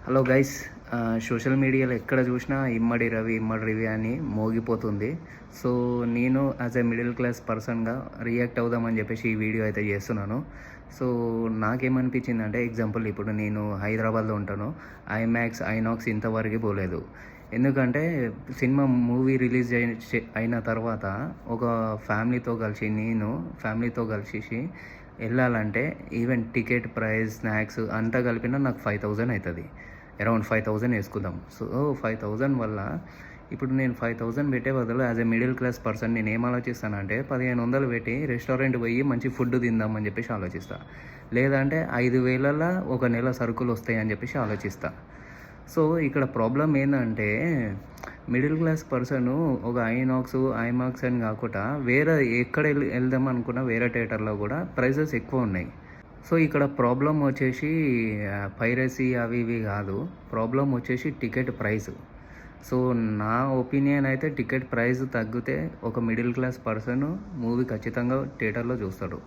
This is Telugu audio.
Hello guys. సోషల్ మీడియాలో ఎక్కడ చూసినా ఇమ్మడి రవి ఇమ్మడి రవి అని మోగిపోతుంది. సో నేను యాజ్ ఎ మిడిల్ క్లాస్ పర్సన్గా రియాక్ట్ అవుదామని చెప్పేసి ఈ వీడియో అయితే చేస్తున్నాను. సో నాకేమనిపించిందంటే, ఎగ్జాంపుల్ ఇప్పుడు నేను హైదరాబాద్లో ఉంటాను. ఐమాక్స్ ఐనాక్స్ ఇంతవరకు పోలేదు. ఎందుకంటే సినిమా మూవీ రిలీజ్ అయిన తర్వాత ఒక ఫ్యామిలీతో కలిసి వెళ్ళాలంటే ఈవెన్ టికెట్ ప్రైస్ స్నాక్స్ అంతా కలిపినా నాకు 5,000 అవుతుంది. అరౌండ్ 5,000 వేసుకుందాం. సో 5,000 వల్ల ఇప్పుడు నేను 5,000 పెట్టే బదులు as a middle class person నేను ఏం ఆలోచిస్తానంటే, 1,500 పెట్టి రెస్టారెంట్ పోయి మంచి ఫుడ్ తిందామని చెప్పేసి ఆలోచిస్తా. లేదంటే 5,000ల ఒక నెల సరుకులు వస్తాయి అని చెప్పేసి ఆలోచిస్తా. సో ఇక్కడ ప్రాబ్లం ఏంటంటే, మిడిల్ క్లాస్ పర్సను ఒక ఐమాక్స్ అని కాకుండా వేరే ఎక్కడ వెళ్దాం అనుకున్నా వేరే థియేటర్లో కూడా ప్రైజెస్ ఎక్కువ ఉన్నాయి. సో ఇక్కడ ప్రాబ్లమ్ వచ్చేసి పైరసీ అవి ఇవి కాదు. ప్రాబ్లం వచ్చేసి టికెట్ ప్రైస్. సో నా ఒపీనియన్ అయితే టికెట్ ప్రైస్ తగ్గితే ఒక మిడిల్ క్లాస్ పర్సన్ మూవీ ఖచ్చితంగా థియేటర్లో చూస్తాడు.